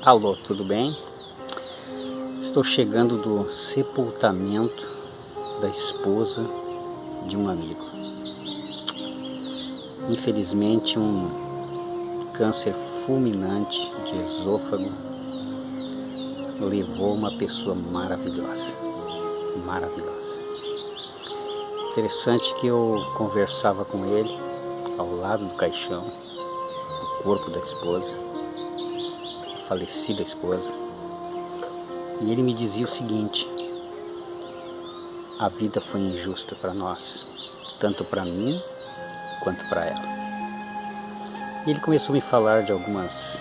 Alô, tudo bem? Estou chegando do sepultamento da esposa de um amigo. Infelizmente, um câncer fulminante de esôfago levou uma pessoa maravilhosa. Interessante que eu conversava com ele ao lado do caixão, do corpo da esposa, falecida esposa, e ele me dizia o seguinte: a vida foi injusta para nós, tanto para mim quanto para ela. E ele começou a me falar de algumas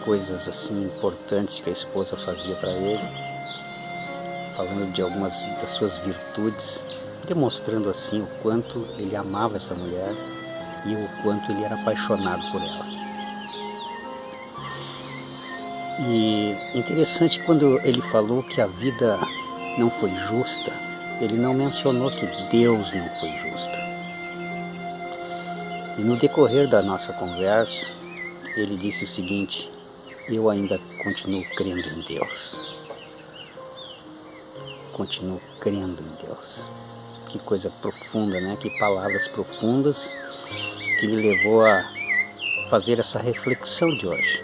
coisas assim importantes que a esposa fazia para ele, falando de algumas das suas virtudes, demonstrando assim o quanto ele amava essa mulher e o quanto ele era apaixonado por ela. E interessante, quando ele falou que a vida não foi justa, ele não mencionou que Deus não foi justo. E no decorrer da nossa conversa, ele disse o seguinte: eu ainda continuo crendo em Deus. Continuo crendo em Deus. Que coisa profunda, né? Que palavras profundas que me levou a fazer essa reflexão de hoje.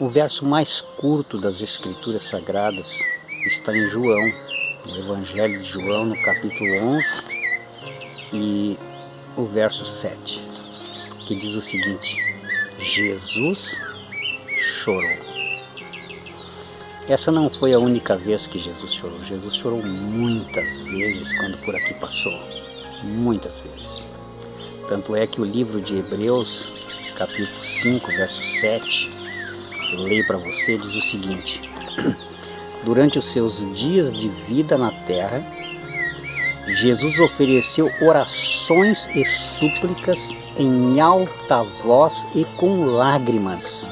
O verso mais curto das Escrituras Sagradas está em João, no Evangelho de João, no capítulo 11, e o verso 7, que diz o seguinte: Jesus chorou. Essa não foi a única vez que Jesus chorou. Jesus chorou muitas vezes quando por aqui passou. Muitas vezes. Tanto é que o livro de Hebreus, capítulo 5, verso 7, eu leio para você, diz o seguinte: durante os seus dias de vida na terra, Jesus ofereceu orações e súplicas em alta voz e com lágrimas.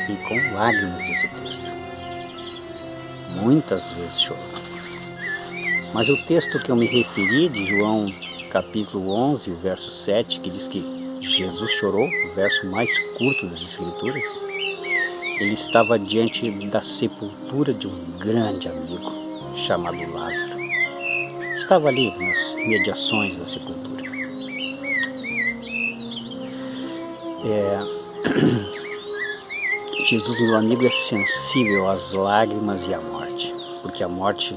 E com lágrimas, diz o texto. Muitas vezes chorou. Mas o texto que eu me referi, de João capítulo 11, verso 7, que diz que Jesus chorou, o verso mais curto das Escrituras, ele estava diante da sepultura de um grande amigo chamado Lázaro. Estava ali nas imediações da sepultura. Jesus, meu amigo, é sensível às lágrimas e à morte, porque a morte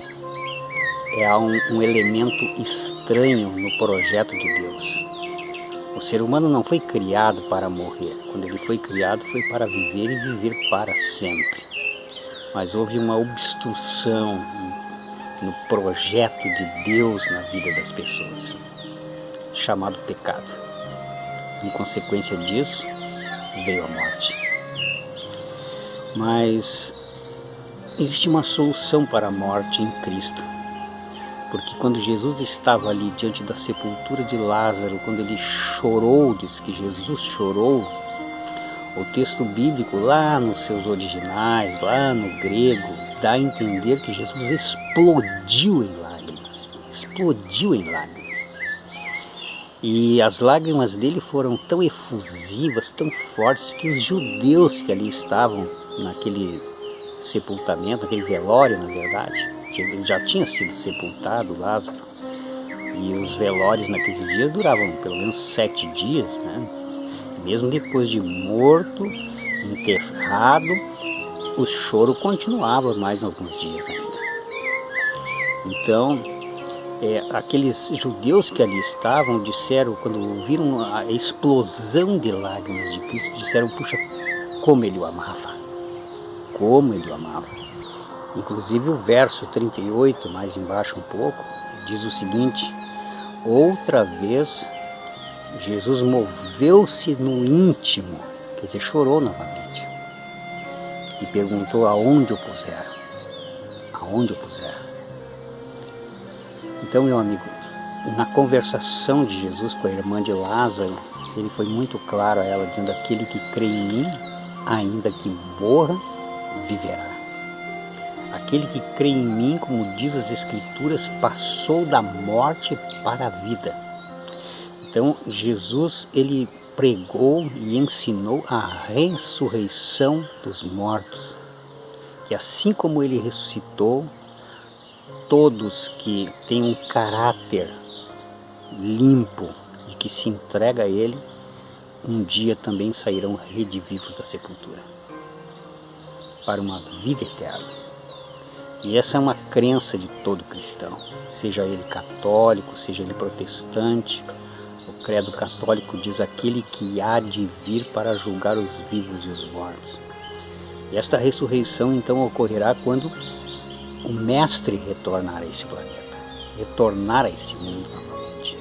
é um elemento estranho no projeto de Deus. O ser humano não foi criado para morrer. Quando ele foi criado, foi para viver e viver para sempre. Mas houve uma obstrução no projeto de Deus na vida das pessoas, chamado pecado. Em consequência disso, veio a morte. Mas existe uma solução para a morte em Cristo. Porque quando Jesus estava ali diante da sepultura de Lázaro, quando ele chorou, diz que Jesus chorou, o texto bíblico lá nos seus originais, lá no grego, dá a entender que Jesus explodiu em lágrimas. E as lágrimas dele foram tão efusivas, tão fortes, que os judeus que ali estavam naquele sepultamento, naquele velório, na verdade, ele já tinha sido sepultado, Lázaro, e os velórios naqueles dias duravam pelo menos 7 dias, né? Mesmo depois de morto, enterrado, o choro continuava mais alguns dias ainda. Então, aqueles judeus que ali estavam disseram, quando ouviram a explosão de lágrimas de Cristo, disseram: puxa, como ele o amava, como ele o amava. Inclusive o verso 38, mais embaixo um pouco, diz o seguinte: outra vez Jesus moveu-se no íntimo, quer dizer, chorou novamente, e perguntou aonde o puseram. Aonde o puseram? Então, meu amigo, na conversação de Jesus com a irmã de Lázaro, ele foi muito claro a ela, dizendo: aquele que crê em mim, ainda que morra, viverá. Aquele que crê em mim, como diz as Escrituras, passou da morte para a vida. Então, Jesus, ele pregou e ensinou a ressurreição dos mortos. E assim como ele ressuscitou, todos que têm um caráter limpo e que se entrega a ele, um dia também sairão redivivos da sepultura para uma vida eterna. E essa é uma crença de todo cristão, seja ele católico, seja ele protestante. O credo católico diz: aquele que há de vir para julgar os vivos e os mortos. E esta ressurreição então ocorrerá quando o Mestre retornar a esse planeta, retornar a este mundo novamente.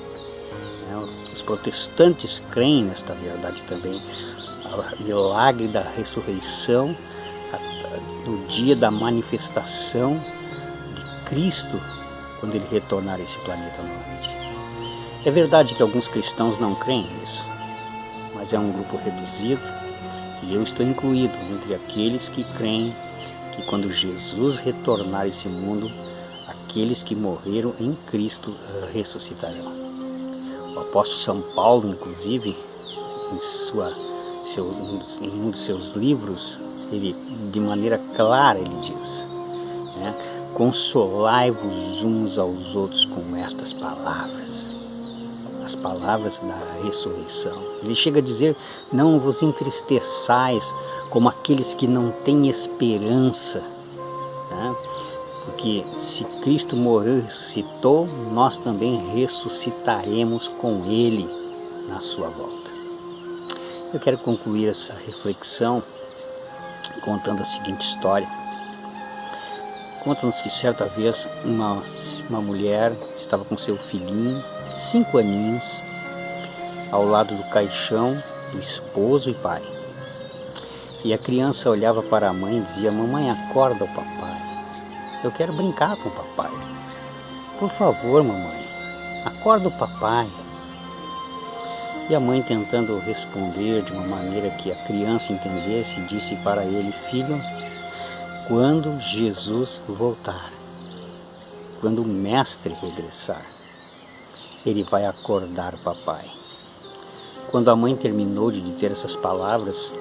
Os protestantes creem nesta verdade também, o milagre da ressurreição, no dia da manifestação de Cristo, quando ele retornar a esse planeta novamente. É verdade que alguns cristãos não creem nisso, mas é um grupo reduzido, e eu estou incluído entre aqueles que creem que quando Jesus retornar a esse mundo, aqueles que morreram em Cristo ressuscitarão. O apóstolo São Paulo, inclusive, em um de seus livros, ele, de maneira clara, ele diz, consolai-vos uns aos outros com estas palavras, as palavras da ressurreição. Ele chega a dizer: não vos entristeçais como aqueles que não têm esperança, porque se Cristo morreu e ressuscitou, nós também ressuscitaremos com Ele na sua volta. Eu quero concluir essa reflexão contando a seguinte história. Conta-nos que certa vez uma mulher estava com seu filhinho, 5 aninhos, ao lado do caixão do esposo e pai. E a criança olhava para a mãe e dizia: mamãe, acorda o papai. Eu quero brincar com o papai. Por favor, mamãe, acorda o papai. E a mãe, tentando responder de uma maneira que a criança entendesse, disse para ele: filho, quando Jesus voltar, quando o mestre regressar, ele vai acordar o papai. Quando a mãe terminou de dizer essas palavras,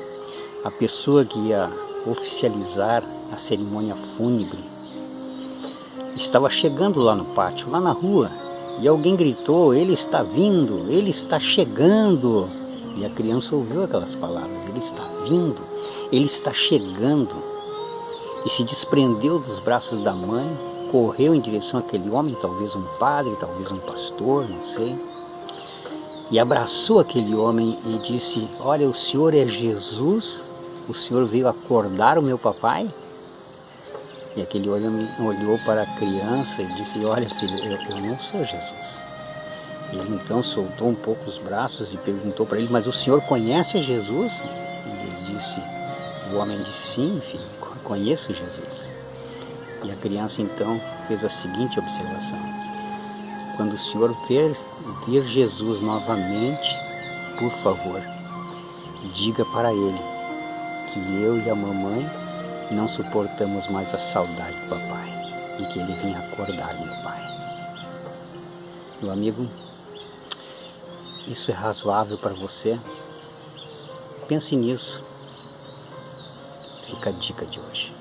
a pessoa que ia oficializar a cerimônia fúnebre estava chegando lá no pátio, lá na rua, e alguém gritou: ele está vindo, ele está chegando. E a criança ouviu aquelas palavras: ele está vindo, ele está chegando. E se desprendeu dos braços da mãe, correu em direção àquele homem, talvez um padre, talvez um pastor, não sei, e abraçou aquele homem e disse: olha, o senhor é Jesus? O senhor veio acordar o meu papai? E aquele homem olhou para a criança e disse: olha, filho, eu não sou Jesus. Ele então soltou um pouco os braços e perguntou para ele: mas o senhor conhece Jesus? E ele disse, o homem disse: sim, filho, conheço Jesus. E a criança então fez a seguinte observação: quando o senhor ver Jesus novamente, por favor, diga para ele que eu e a mamãe não suportamos mais a saudade do papai e que ele venha acordar meu pai. Meu amigo, isso é razoável para você? Pense nisso. Fica a dica de hoje.